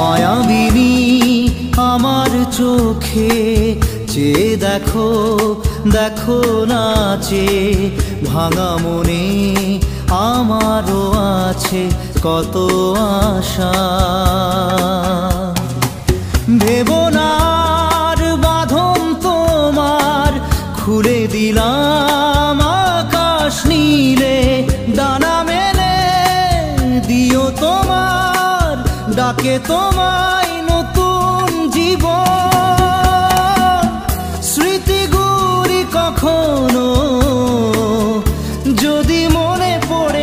মায়াবিনী আমার চোখে চেয়ে দেখো, দেখো নাচে ভাঙা মনে আমারও আছে কত আশা। ভেবনার বাঁধন তোমার খুলে দিলাম আকাশ নীলে, ডানা মেলে দিও তোমার ডাকে তোমায় নতুন জীবন। স্মৃতিগুলি কখনো যদি মনে পড়ে